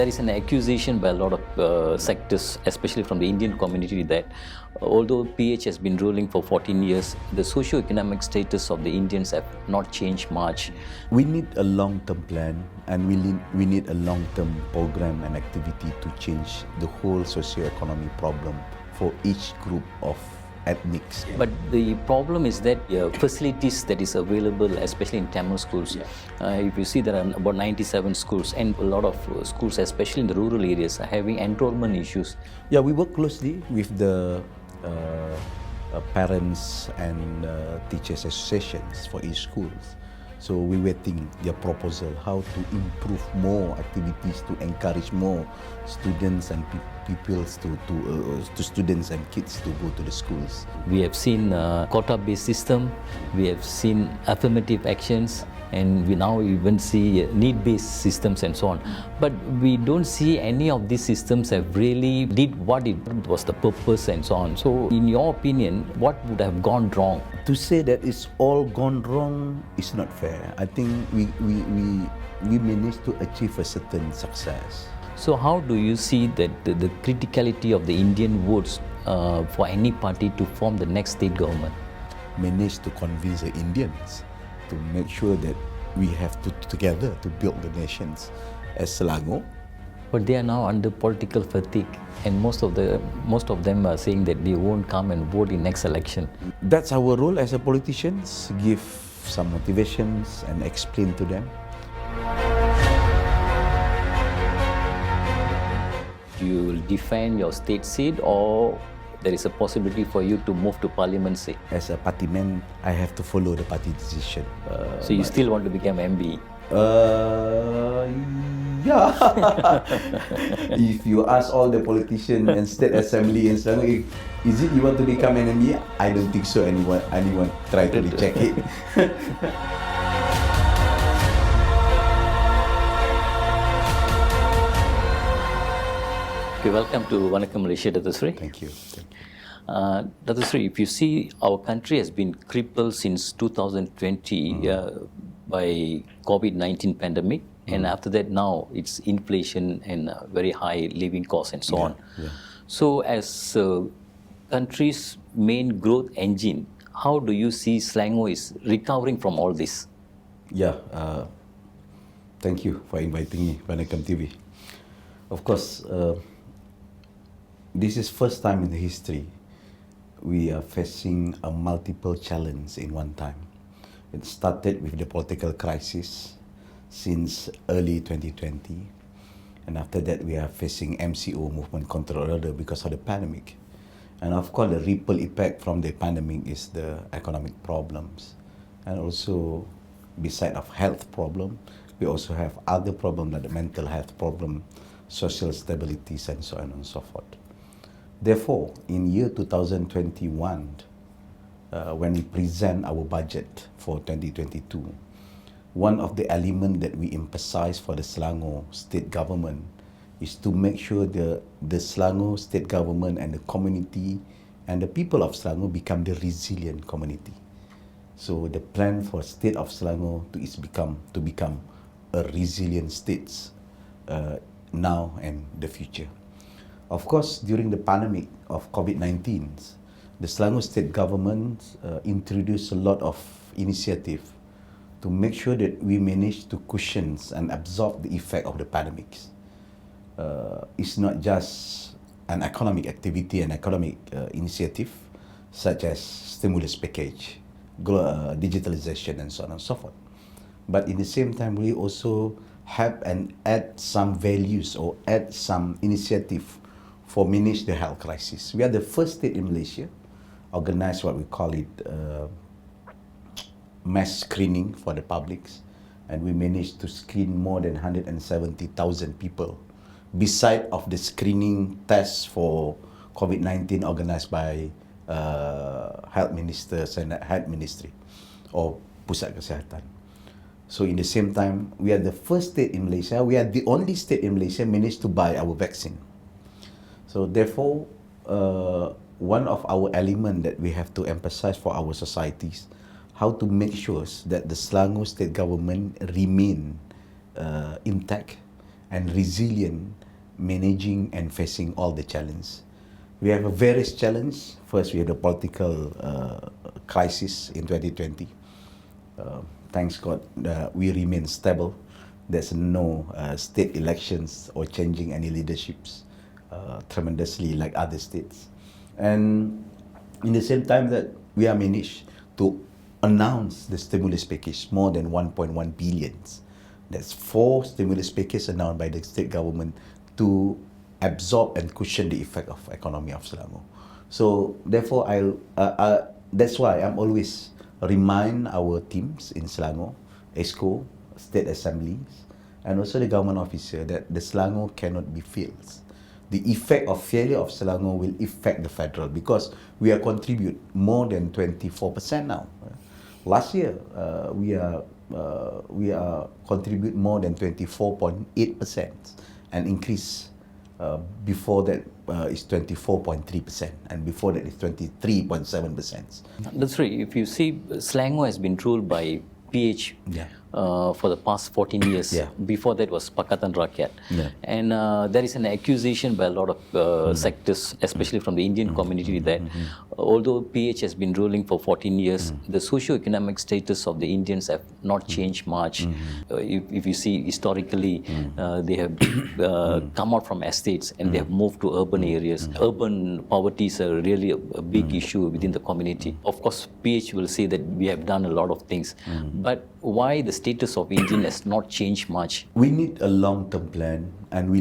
There is an accusation by a lot of sectors, especially from the Indian community, that although PH has been ruling for 14 years, the socio-economic status of the Indians have not changed much. We need a long-term plan, and we need a long-term program and activity to change the whole socio-economic problem for each group of ethnics. But the problem is that facilities that is available, especially in Tamil schools, if you see there are about 97 schools, and a lot of schools, especially in the rural areas, are having enrollment issues. Yeah, we work closely with the parents and teachers associations for each schools. So we're waiting their proposal how to improve more activities to encourage more students and pupils to students and kids to go to the schools. We have seen quota-based system, we have seen affirmative actions, and we now even see need-based systems and so on. But we don't see any of these systems have really did what it was the purpose and so on. So in your opinion, what would have gone wrong? To say that it's all gone wrong is not fair. I think we managed to achieve a certain success. So how do you see that the criticality of the Indian votes for any party to form the next state government? Managed to convince the Indians to make sure that we have to together to build the nations as Selangor. But they are now under political fatigue, and most of them are saying that they won't come and vote in next election. That's our role as a politicians, give some motivations and explain to them. You will defend your state seat, or there is a possibility for you to move to parliament seat? As a party man, I have to follow the party decision. So you still want to become MB? Yeah. If you ask all the politicians and state assembly and Selangor, is it you want to become an MB? I don't think so. Anyone try to reject it. Okay, welcome to Vanakkam Malaysia, Dato' Sri. Thank you. Dato' Sri, if you see, our country has been crippled since 2020 by COVID-19 pandemic, and after that now it's inflation and very high living costs and so on. Yeah. So as country's main growth engine, how do you see Selangor is recovering from all this? Yeah, thank you for inviting me, Vanakkam TV. Of course, this is first time in the history we are facing a multiple challenge in one time. It started with the political crisis since early 2020, and after that we are facing MCO, movement control order, because of the pandemic. And of course the ripple effect from the pandemic is the economic problems, and also beside of health problem, we also have other problems like the mental health problem, social stabilities, and so on and so forth. Therefore, in year 2021, when we present our budget for 2022, one of the elements that we emphasize for the Selangor state government is to make sure the Selangor state government and the community and the people of Selangor become the resilient community. So the plan for state of Selangor is to become a resilient state now and the future. Of course, during the pandemic of COVID-19, the Selangor state government introduced a lot of initiative to make sure that we manage to cushion and absorb the effect of the pandemics. It's not just an economic activity and economic initiative, such as stimulus package, digitalization, and so on and so forth. But in the same time, we also help and add some values or add some initiative for manage the health crisis. We are the first state in Malaysia organize what we call it mass screening for the publics, and we managed to screen more than 170,000 people, beside of the screening tests for COVID-19 organized by health ministers and health ministry or pusat kesihatan. So in the same time, we are the first state in Malaysia, we are the only state in Malaysia managed to buy our vaccine. So therefore, one of our elements that we have to emphasize for our societies, how to make sure that the Selangor state government remain intact and resilient, managing and facing all the challenges. We have a various challenge. First, we have the political crisis in 2020. Thanks God, we remain stable. There's no state elections or changing any leaderships tremendously like other states. And in the same time that we are managed to announce the stimulus package, more than 1.1 billion. That's 4 stimulus packages announced by the state government to absorb and cushion the effect of economy of Selangor. So therefore, that's why I'm always remind our teams in Selangor, ESCO, state assemblies, and also the government officer that the Selangor cannot be failed. The effect of failure of Selangor will affect the federal because we are contribute more than 24% now. Last year, we are contribute more than 24.8% and increase. Before that is 24.3%, and before that is 23.7%. That's right. If you see, Selangor has been ruled by PH for the past 14 years. Before that was Pakatan Rakyat. And there is an accusation by a lot of sectors, especially from the Indian community, that although PH has been ruling for 14 years, the socio-economic status of the Indians have not changed much. If you see historically, they have come out from estates and they have moved to urban areas. Urban poverty is really a big issue within the community. Of course, PH will say that we have done a lot of things, but why the status of Indian has not changed much? We need a long-term plan, and we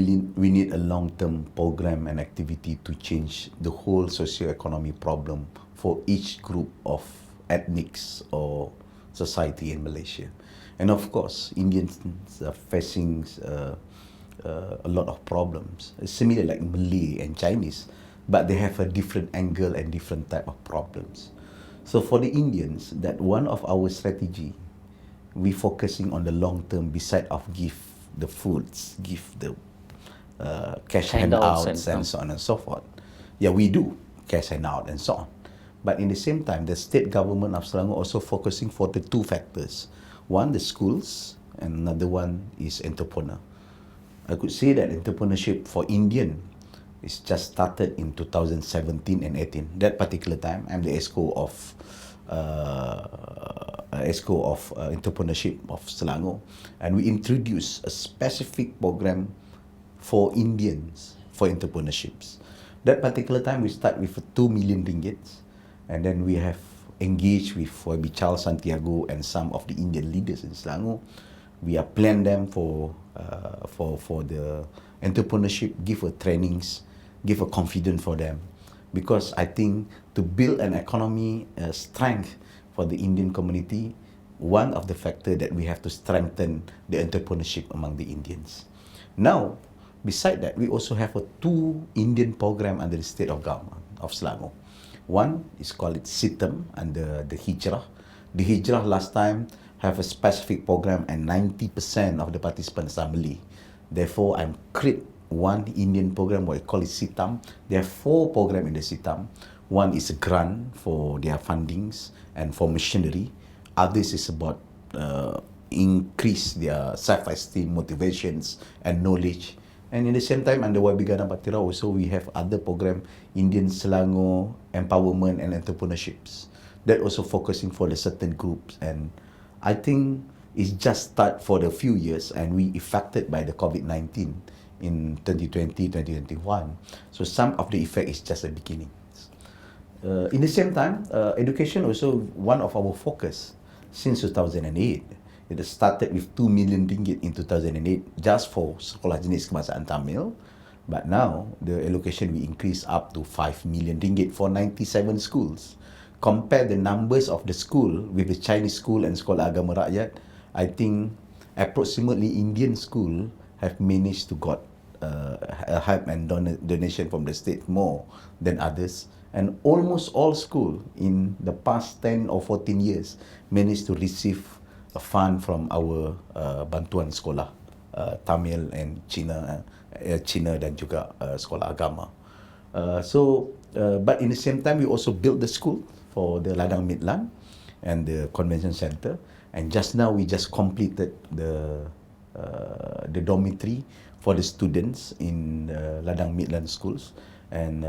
need a long-term program and activity to change the whole socio-economic problem for each group of ethnics or society in Malaysia. And of course, Indians are facing a lot of problems, similar like Malay and Chinese, but they have a different angle and different type of problems. So for the Indians, that one of our strategy, we focusing on the long term beside of give the foods, give the cash handouts and so on and so forth. Yeah, we do cash handout and so on. But in the same time, the state government of Selangor also focusing for the 2 factors. One, the schools, and another one is entrepreneur. I could say that entrepreneurship for Indian is just started in 2017 and 18. That particular time, I'm the ESCO of entrepreneurship of Selangor, and we introduced a specific program for Indians for entrepreneurships. That particular time, we start with 2 million ringgit, and then we have engaged with YB Charles Santiago and some of the Indian leaders in Selangor. We are plan them for the entrepreneurship, give a trainings, give a confidence for them, because I think to build an economy strength for the Indian community, one of the factor that we have to strengthen the entrepreneurship among the Indians. Now, beside that, we also have a 2 Indian program under the state of government of Selangor. One is called it SITEM under the Hijrah. The Hijrah last time have a specific program and 90% of the participants are Malay. Therefore, I'm create one Indian program, what I call it SITAM. There are 4 programs in the SITAM. One is a grant for their fundings and for machinery. Others is about increase their self-esteem, motivations and knowledge. And in the same time, under YB Gana Patira also, we have other program, Indian Selangor Empowerment and Entrepreneurships. That also focusing for the certain groups. And I think it's just start for the few years, and we affected by the COVID-19 in 2020, 2021. So some of the effect is just a beginning. In the same time, education also one of our focus since 2008. It started with 2 million ringgit in 2008 just for sekolah jenis kebangsaan Tamil. But now, the allocation we increase up to 5 million ringgit for 97 schools. Compare the numbers of the school with the Chinese school and Sekolah Agama Rakyat, I think approximately Indian school have managed to got help and donation from the state more than others. And almost all school in the past 10 or 14 years managed to receive a fund from our bantuan sekolah Tamil and Cina dan juga sekolah agama. But in the same time, we also built the school for the Ladang Midland and the convention center. And just now we just completed the dormitory for for the students in Ladang Midland schools. And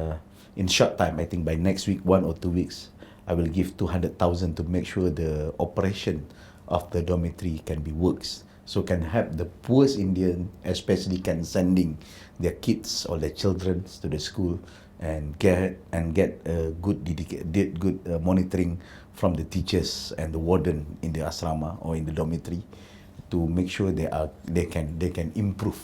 in short time, I think by next week, 1 or 2 weeks, I will give 200,000 to make sure the operation of the dormitory can be works. So can help the poorest Indian, especially can sending their kids or their children to the school and get good monitoring from the teachers and the warden in the asrama or in the dormitory to make sure they can improve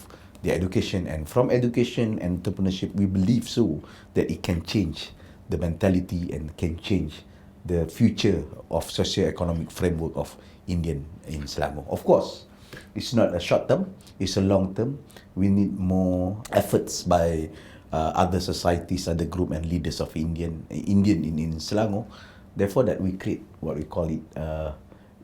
their education. And from education and entrepreneurship, we believe so that it can change the mentality and can change the future of socio-economic framework of Indian in Selangor. Of course, it's not a short term, it's a long term. We need more efforts by other societies, other group and leaders of Indian in Selangor. Therefore, that we create what we call it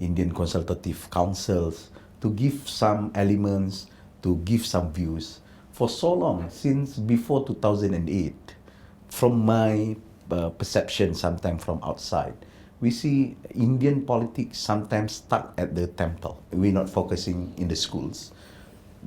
Indian consultative councils to give some elements, to give some views. For so long, since before 2008, from my perception, sometimes from outside, we see Indian politics sometimes stuck at the temple. We're not focusing in the schools.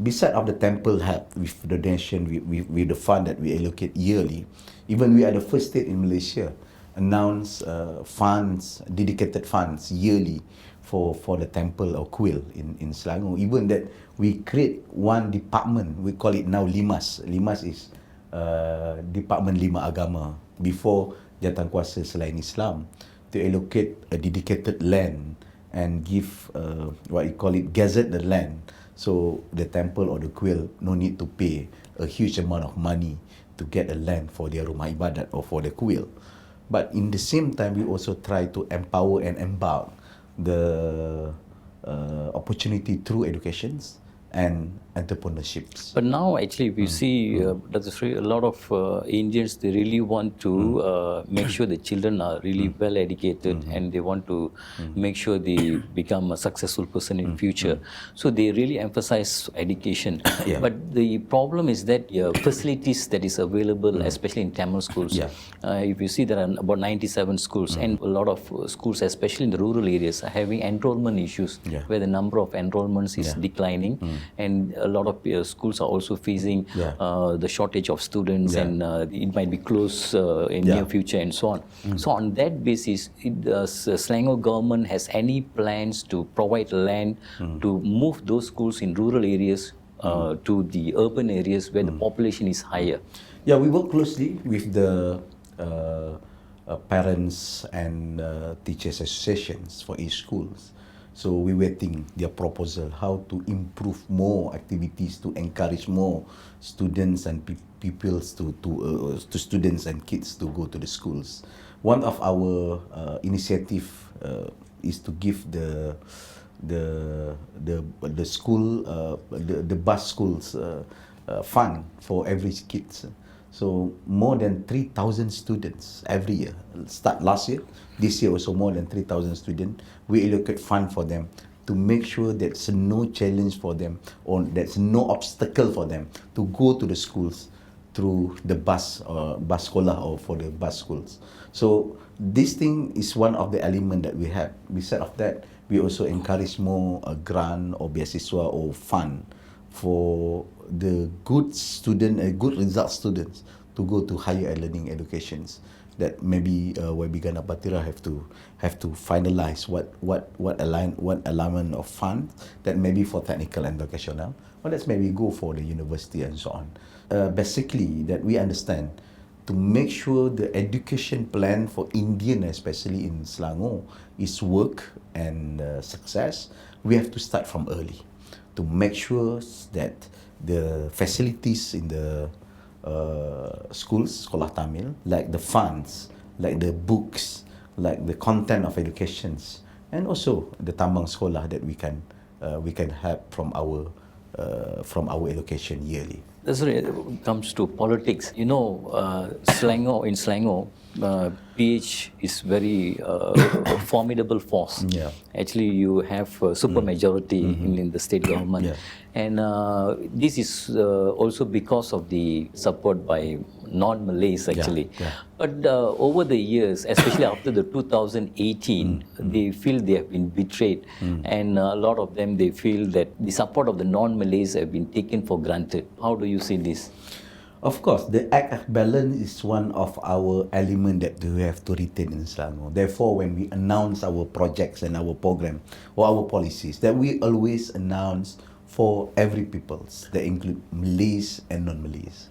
Beside of the temple help with the donation, with the fund that we allocate yearly, even we are the first state in Malaysia announce funds, dedicated funds yearly for the temple or kuil in Selangor. Even that we create one department, we call it now Limas. Limas is Department Lima Agama before Jawatankuasa selain Islam, to allocate a dedicated land and give what you call it, gazette the land. So the temple or the kuil no need to pay a huge amount of money to get a land for their rumah ibadat or for the kuil. But in the same time, we also try to empower and embark the opportunity through educations and entrepreneurships. But now, actually, we see Dr. Sri, a lot of Indians, they really want to make sure the children are really well educated and they want to make sure they become a successful person in future. So they really emphasize education. Yeah. But the problem is that facilities that is available, especially in Tamil schools, if you see there are about 97 schools and a lot of schools, especially in the rural areas, are having enrollment issues where the number of enrollments is declining. And a lot of schools are also facing the shortage of students and it might be closed in near future and so on. So on that basis, does Selangor government has any plans to provide land to move those schools in rural areas to the urban areas where the population is higher? Yeah, we work closely with the parents and teachers associations for each schools. So we're waiting their proposal how to improve more activities to encourage more students and pupils to students and kids to go to the schools. One of our initiative is to give the school the bus schools fund for every kids. So more than 3,000 students every year. Start last year, this year also more than 3,000 students. We allocate fund for them to make sure there's no challenge for them or there's no obstacle for them to go to the schools through the bus sekolah or for the bus schools. So this thing is one of the element that we have. Besides of that, we also encourage more grant or beasiswa or fund for the good student, good result students to go to higher learning educations. That maybe YB Gana Patira have to finalize what alignment of fund that maybe for technical and vocational, or that's maybe go for the university and so on. Basically, that we understand to make sure the education plan for Indian, especially in Selangor, is work and success. We have to start from early to make sure that the facilities in the schools, sekolah Tamil, like the funds, like the books, like the content of educations, and also the tambang sekolah that we can have from our education yearly. That's when it comes to politics. You know, Selangor, in Selangor, PH is very formidable force. Yeah. Actually, you have super majority in the state government. Yeah. And this is also because of the support by non-Malays actually. yeah. But over the years, especially after the 2018, they feel they have been betrayed, and a lot of them they feel that the support of the non-Malays have been taken for granted. How do you see this? Of course, the act of balance is one of our element that we have to retain in Selangor. Therefore, when we announce our projects and our program or our policies, that we always announce for every peoples that include Malays and non-Malays.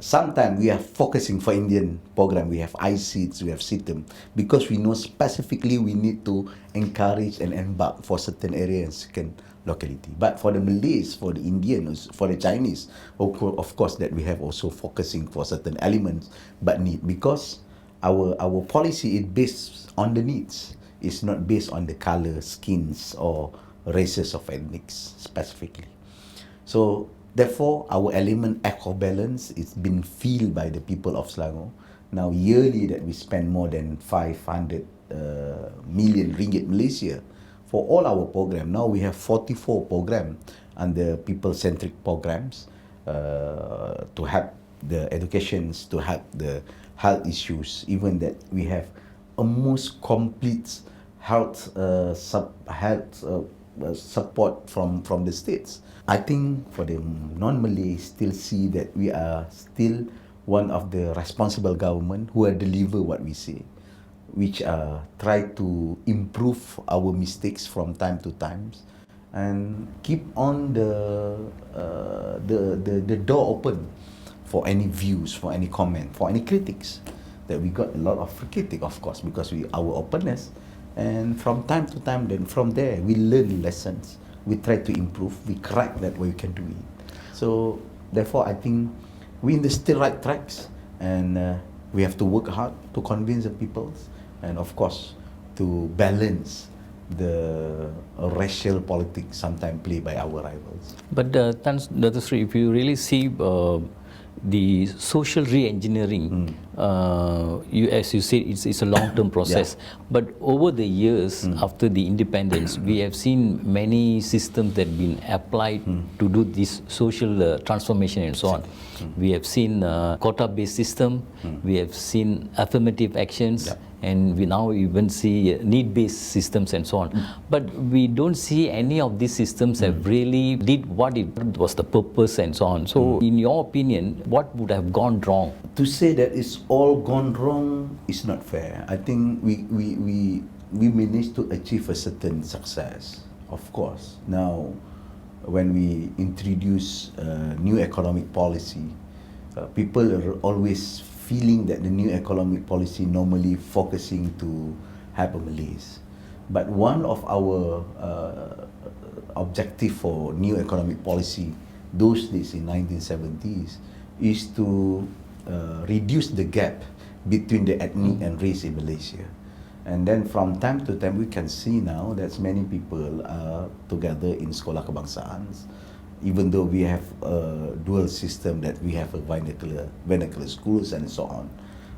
Sometimes we are focusing for Indian program. We have ICIDs, we have SITM, because we know specifically we need to encourage and embark for certain areas and locality. But for the Malays, for the Indians, for the Chinese, of course that we have also focusing for certain elements, but need, because our policy is based on the needs. It's not based on the color, skins, or races of ethnics specifically. So therefore, our element act of balance is been felt by the people of Selangor. Now yearly that we spend more than 500 million ringgit Malaysia for all our program. Now we have 44 program under people-centric programs to help the educations, to help the health issues. Even that we have almost complete health support from the states. I think for the non-Malays still see that we are still one of the responsible government who are deliver what we say, which try to improve our mistakes from time to times and keep on the door open for any views, for any comment, for any critics. That we got a lot of critic, of course, because our openness. And from time to time, then from there, we learn lessons. We try to improve. We correct that way we can do it. So therefore, I think we're in the still right tracks, and we have to work hard to convince the people, and of course, to balance the racial politics sometimes played by our rivals. But Dr. Sri, if you really see the social re-engineering, as you said, it's a long-term process. Yeah. But over the years, after the independence, we have seen many systems that have been applied to do this social transformation and so on. We have seen quota-based system, we have seen affirmative actions, and we now even see need-based systems and so on. But we don't see any of these systems have really did what it was the purpose and so on. So in your opinion, what would have gone wrong? To say that it's all gone wrong is not fair. I think we managed to achieve a certain success, of course. Now, when we introduce new economic policy, people are always feeling that the new economic policy normally focusing to help Malays. But one of our objective for new economic policy those days in 1970s is to reduce the gap between the ethnic and race in Malaysia. And then from time to time we can see now that many people are together in sekolah kebangsaan, even though we have a dual system, that we have a vernacular schools and so on.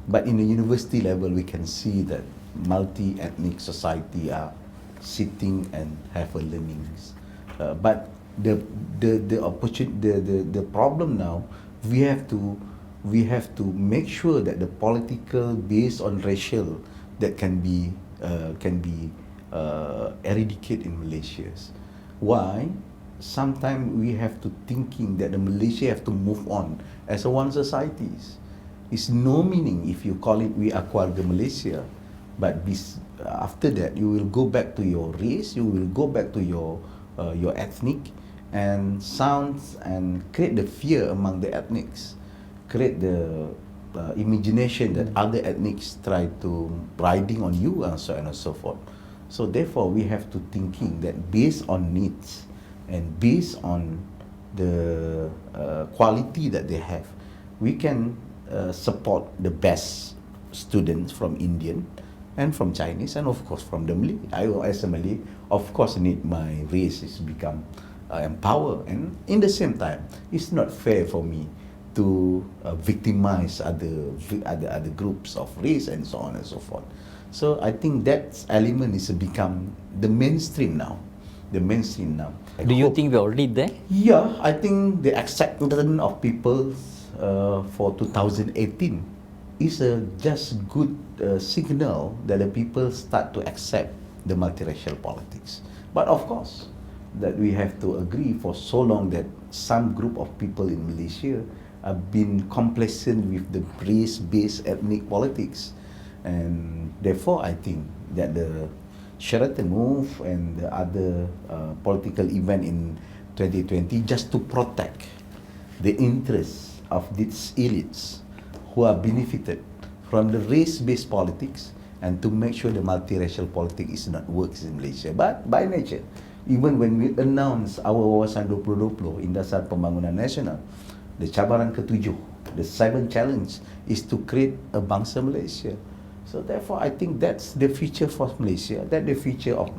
But in the university level, we can see that multi-ethnic society are sitting and have a learnings. But the problem now, we have to make sure that the political based on racial that can be eradicated in Malaysia. Why? Sometimes we have to thinking that the Malaysia have to move on as a one societies. It's no meaning if you call it we are keluarga Malaysia, but after that you will go back to your race, you will go back to your ethnic, and sounds and create the fear among the ethnics, create the imagination that other ethnics try to riding on you and so on and so forth. So therefore we have to thinking that based on needs and based on the quality that they have, we can support the best students from Indian and from Chinese and of course from the Malay. I as a Malay, of course, need my race is become empowered, and in the same time, it's not fair for me to victimize other groups of race and so on and so forth. So I think that element is become the mainstream now. The mainstream now. Do you think we're already there? Yeah, I think the acceptance of people for 2018 is a just good signal that the people start to accept the multiracial politics. But of course, that we have to agree for so long that some group of people in Malaysia have been complacent with the race-based ethnic politics, and therefore I think that the Sheraton move and the other political event in 2020 just to protect the interests of these elites who are benefited from the race-based politics, and to make sure the multiracial politics is not works in Malaysia. But by nature, even when we announce our Wawasan 2020 in Dasar Pembangunan Nasional, the cabaran ketujuh, the 7th challenge is to create a bangsa Malaysia. So therefore, I think that's the future for Malaysia, that the future of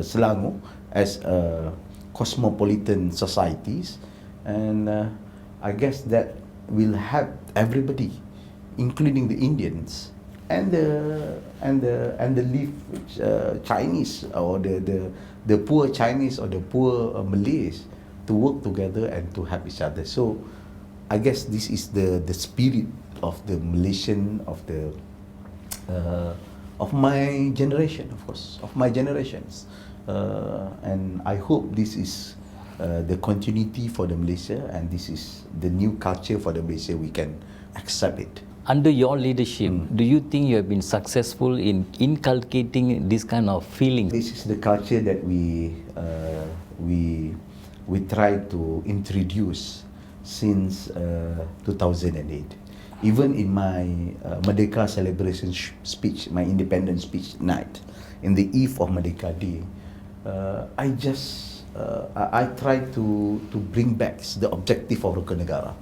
Selangor as a cosmopolitan societies, and I guess that will help everybody, including the Indians and the Chinese, or the poor Chinese or the poor Malays, to work together and to help each other. So I guess this is the spirit of the Malaysian, of my generation, of course, of my generations, and I hope this is the continuity for the Malaysia, and this is the new culture for the Malaysia. We can accept it. Under your leadership, do you think you have been successful in inculcating this kind of feeling? This is the culture that we try to introduce since 2008. Even in my Merdeka celebration speech, my independence speech night, in the eve of Merdeka Day, I try to bring back the objective of Rukun Negara.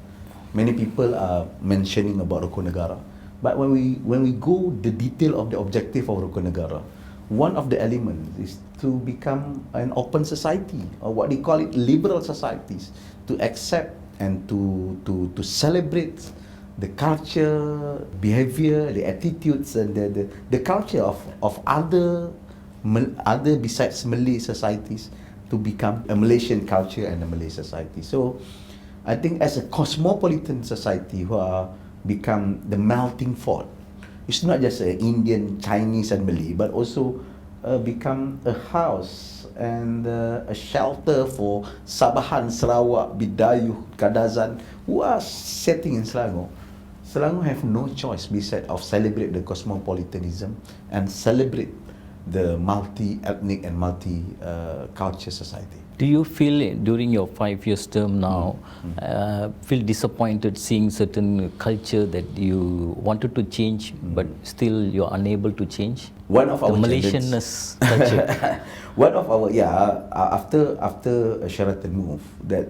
Many people are mentioning about Rukun Negara, but when we go the detail of the objective of Rukun Negara, one of the elements is to become an open society, or what they call it liberal societies, to accept and to celebrate the culture, behavior, the attitudes, and the culture of other besides Malay societies, to become a Malaysian culture and a Malay society. So I think as a cosmopolitan society who are become the melting pot, it's not just Indian, Chinese and Malay, but also become a house and a shelter for Sabahan, Sarawak, Bidayuh, Kadazan, who are setting in Selangor. Selangor have no choice besides of celebrate the cosmopolitanism and celebrate the multi-ethnic and multi-culture society. Do you feel during your 5 years term now, feel disappointed seeing certain culture that you wanted to change, but still you're unable to change? One of the our Malaysianness culture. One of our after a Sheraton move, that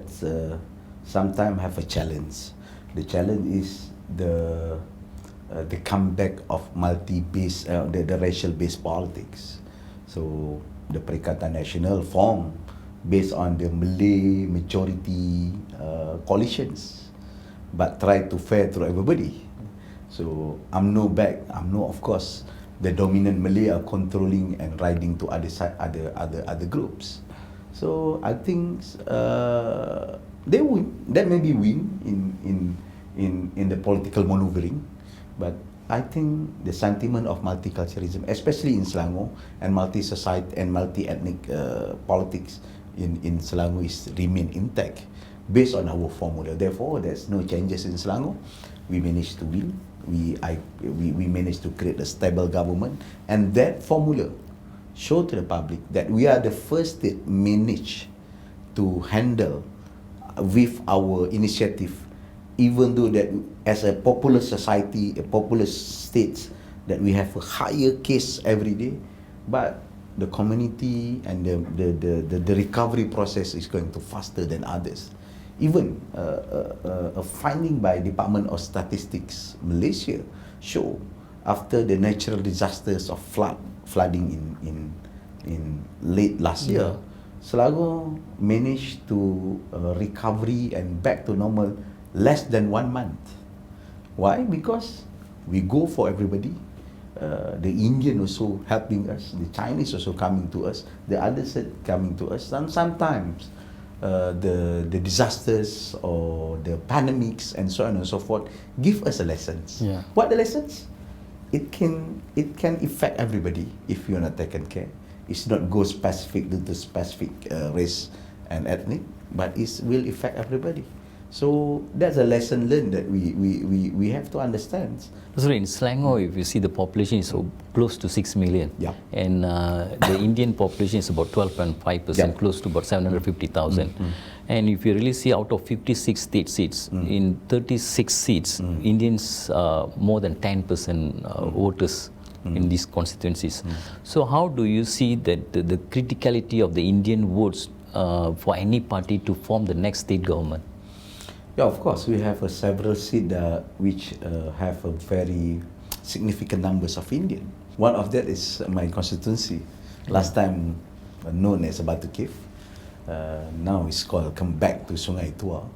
sometimes have a challenge. The challenge is the comeback of multi-based, the racial-based politics. So the Perikatan Nasional formed based on the Malay majority coalitions, but try to fair to everybody. So UMNO back, UMNO of course, the dominant Malay are controlling and riding to other groups. So I think they win. That maybe win in the political maneuvering, but I think the sentiment of multiculturalism, especially in Selangor, and multi-society and multi-ethnic politics in Selangor is remain intact based on our formula. Therefore, there's no changes in Selangor. We managed to win. We managed to create a stable government, and that formula show to the public that we are the first state managed to handle with our initiative, even though that as a populous society, a populous state, that we have a higher case every day, but the community and the recovery process is going to faster than others. Even a finding by Department of Statistics Malaysia show after the natural disasters of flooding in late last year, Selangor managed to recovery and back to normal less than 1 month. Why? Because we go for everybody. The Indian also helping us, the Chinese also coming to us, the others coming to us, and sometimes the disasters or the pandemics and so on and so forth give us a lessons. Yeah. What the lessons? It can affect everybody if you're not taken care. It's not go specific to the specific race and ethnic, but it will affect everybody. So that's a lesson learned that we have to understand. So in Selangor, if you see the population is so close to 6 million, Yeah. and the Indian population is about 12.5%, Yeah. close to about 750,000. And if you really see out of 56 state seats, in 36 seats, Indians more than 10% voters in these constituencies. So how do you see that the criticality of the Indian votes for any party to form the next state government? Yeah, of course, we have several seats which have a very significant numbers of Indian. One of that is my constituency, last time known as Batu Cave. Now it's called Come Back to Sungai Tua.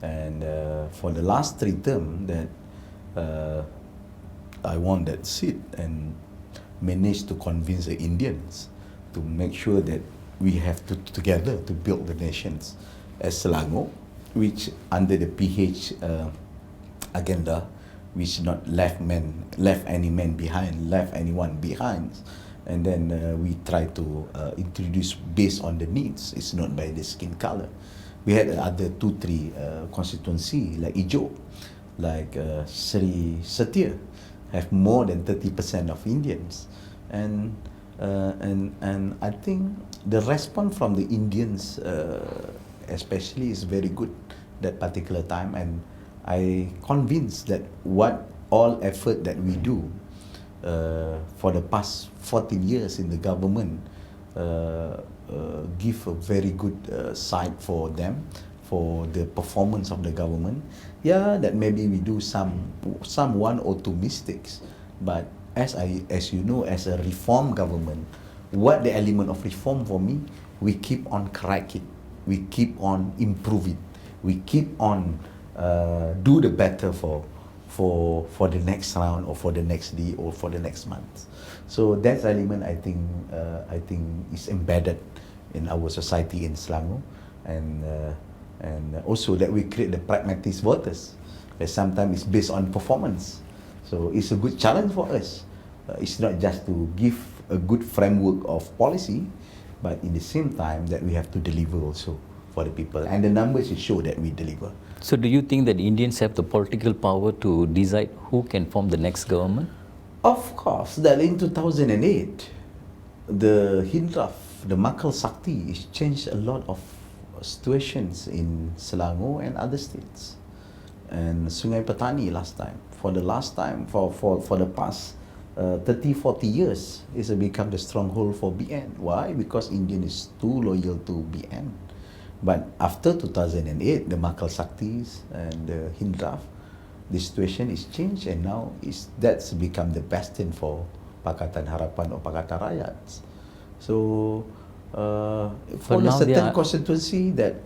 And for the last 3 terms that I won that seat and managed to convince the Indians to make sure that we have to together to build the nations as Selangor, which under the PH agenda, which not left any man behind, left anyone behind, and then we try to introduce based on the needs. It's not by the skin color. We had other 2-3 constituency like Ijo, like Sri Setia, have more than 30% of Indians, and I think the response from the Indians especially is very good that particular time, and I convinced that what all effort that we do for the past 14 years in the government give a very good side for them, for the performance of the government. Yeah, that maybe we do some 1 or 2 mistakes, but as you know, as a reform government, what the element of reform for me, we keep on correcting, we keep on improving, we keep on do the better for the next round or for the next day or for the next month. So that element I think is embedded in our society in Selangor, and also that we create the pragmatic voters, that sometimes it's based on performance. So it's a good challenge for us. It's not just to give a good framework of policy, but in the same time that we have to deliver also for the people, and the numbers show that we deliver. So do you think that Indians have the political power to decide who can form the next government? Of course, that in 2008, the Hindraf, the Makal Sakti, is changed a lot of situations in Selangor and other states. And Sungai Petani last time, for the past 30-40 years, it's become the stronghold for BN. Why? Because Indian is too loyal to BN. But after 2008, the Makal Saktis and the Hindraf, the situation is changed, and now that's become the bastion for Pakatan Harapan or Pakatan Rakyat. So for the certain constituency that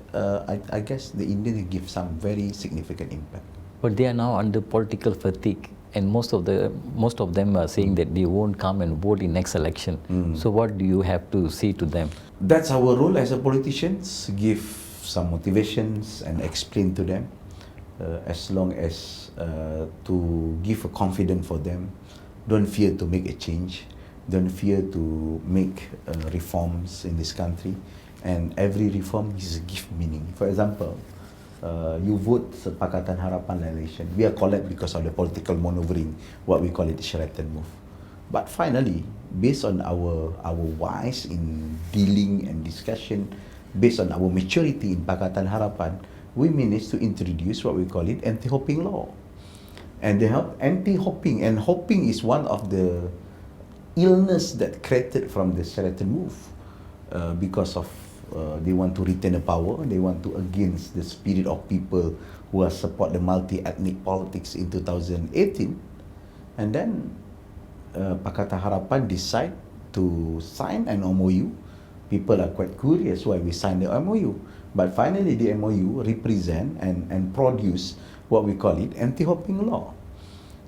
I guess the Indians give some very significant impact. But they are now under political fatigue, and most of them are saying that they won't come and vote in next election. So what do you have to say to them? That's our role as a politicians, give some motivations and explain to them, as long as to give a confidence for them. Don't fear to make a change. Don't fear to make reforms in this country. And every reform is give meaning. For example, you vote Pakatan Harapan election. We are collapsed because of the political maneuvering, what we call it the Sheraton move. But finally, based on our wise in dealing and discussion, based on our maturity in Pakatan Harapan, we managed to introduce what we call it anti-hopping law. And the anti-hopping, and hopping is one of the illness that created from the Sheraton move, because of they want to retain the power, they want to against the spirit of people who are support the multi-ethnic politics in 2018, and then Pakatan Harapan decide to sign an MOU. People are quite curious why we signed the MOU, but finally the MOU represent and produce what we call it anti-hopping law.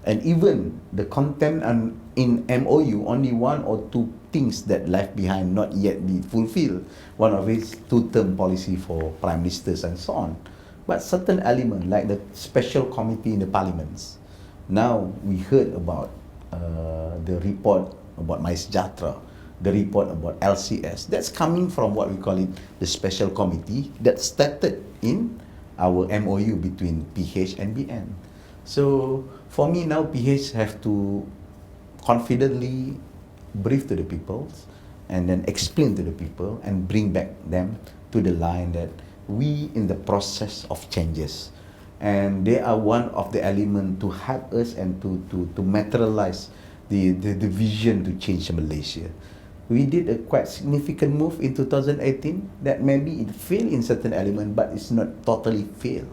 And even the content and in MOU, only one or two things that left behind not yet be fulfilled. One of it is two-term policy for prime ministers and so on. But certain element like the special committee in the parliaments. Now we heard about the report about My Sejahtera, the report about LCS. That's coming from what we call it the special committee that started in our MOU between PH and BN. So for me now, PH have to confidently brief to the people and then explain to the people and bring back them to the line that we in the process of changes, and they are one of the element to help us and to materialize the vision to change Malaysia. We did a quite significant move in 2018 that maybe it failed in certain element, but it's not totally failed.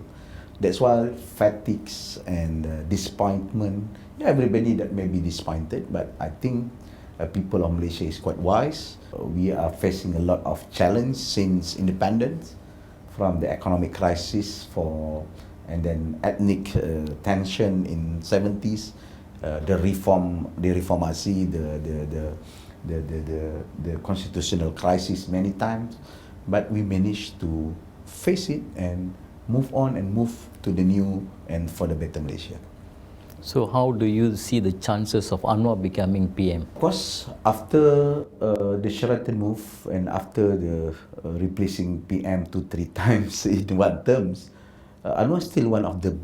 That's why fatigues and disappointment. Yeah, everybody that may be disappointed, but I think people of Malaysia is quite wise. We are facing a lot of challenge since independence, from the economic crisis and then ethnic tension in 70s, the reformasi, the constitutional crisis many times, but we managed to face it and move on and move to the new and for the better Malaysia. So how do you see the chances of Anwar becoming PM? Of course, after the Sheraton move and after the replacing PM 2-3 times in one terms, Anwar is still one of the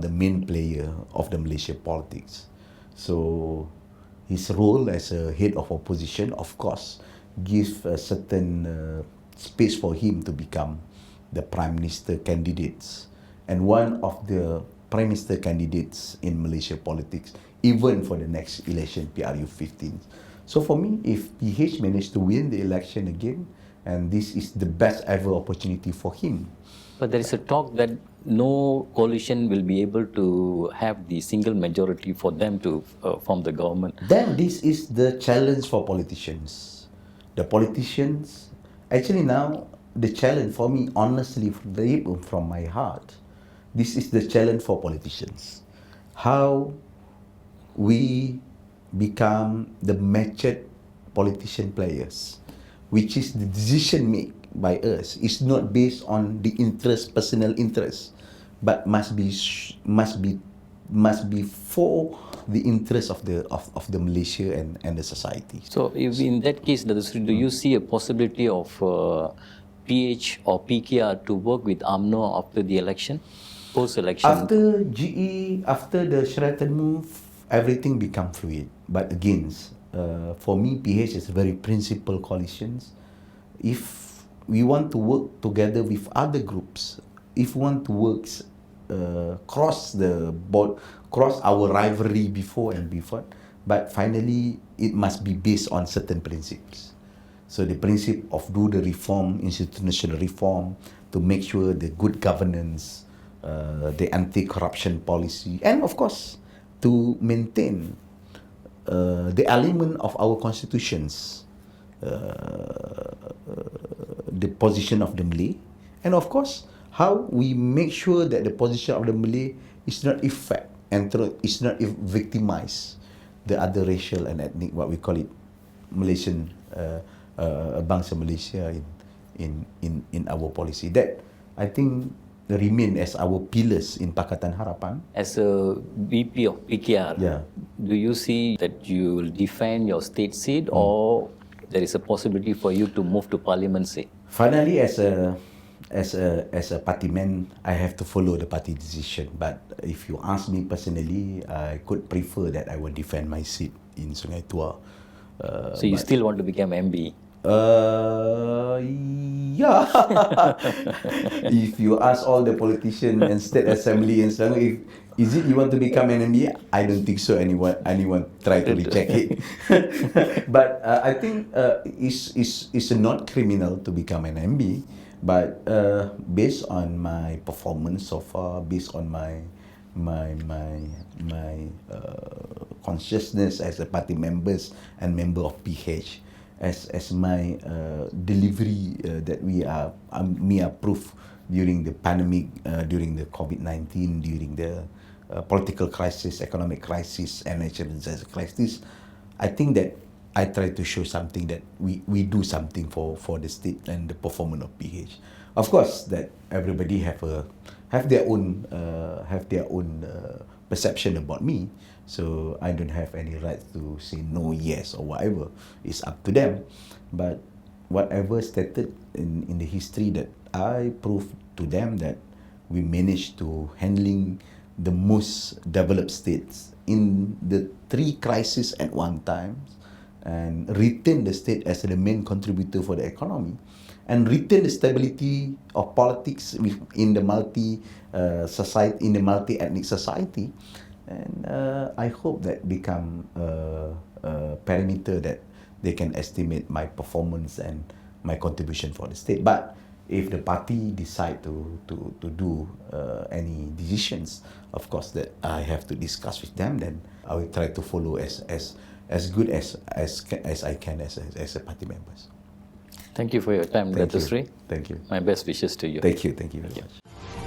main player of the Malaysia politics. So his role as a head of opposition, of course, gives a certain space for him to become the prime minister candidates and one of the prime minister candidates in Malaysia politics, even for the next election, PRU 15. So for me, if PH managed to win the election again, and this is the best ever opportunity for him. But there is a talk that no coalition will be able to have the single majority for them to form the government. Then this is the challenge for politicians. The politicians, actually now, the challenge for me, honestly, from my heart, this is the challenge for politicians. How we become the matched politician players, which is the decision made by us is not based on the interest, personal interest, but must be for the interest of the Malaysia and the society. So if in that case, do you see a possibility of PH or PKR to work with UMNO after the election, post-election? After GE, after the Sheraton move, everything become fluid. But again, for me, PH is very principled coalitions. If we want to work together with other groups, if we want to work cross the board, cross our rivalry before, but finally it must be based on certain principles. So the principle of do the reform, institutional reform, to make sure the good governance, the anti-corruption policy, and of course to maintain the element of our constitutions, the position of the Malay, and of course how we make sure that the position of the Malay is not affect and is not victimize the other racial and ethnic, what we call it, Malaysian bangsa Malaysia in our policy. That I think remain as our pillars in Pakatan Harapan. As a VP of PKR, Yeah. do you see that you will defend your state seat or there is a possibility for you to move to parliament seat? Finally, as a party man, I have to follow the party decision. But if you ask me personally, I could prefer that I will defend my seat in Sungai Tua. So you still want to become MB? Yeah. If you ask all the politicians and state assembly and Selangor, is it you want to become an MB? I don't think so. Anyone try to reject it. But I think it's not criminal to become an MB. But based on my performance so far, based on my consciousness as a party members and member of PH, as my delivery that we are proof during the pandemic, during the COVID-19, during the political crisis, economic crisis, and natural disaster crisis, I think that I try to show something that we do something for the state and the performance of PH. Of course, that everybody have their own perception about me, so I don't have any right to say no, yes, or whatever. It's up to them. But whatever stated in the history that I proved to them that we managed to handling the most developed states in the three crises at one time and retain the state as the main contributor for the economy and retain the stability of politics in the society, in the multi-ethnic society. And I hope that become a parameter that they can estimate my performance and my contribution for the state. But if the party decide to do any decisions, of course that I have to discuss with them. Then I will try to follow as good as I can as a party members. Thank you for your time, Thank Dato' you. Sri. Thank you. My best wishes to you. Thank you very much.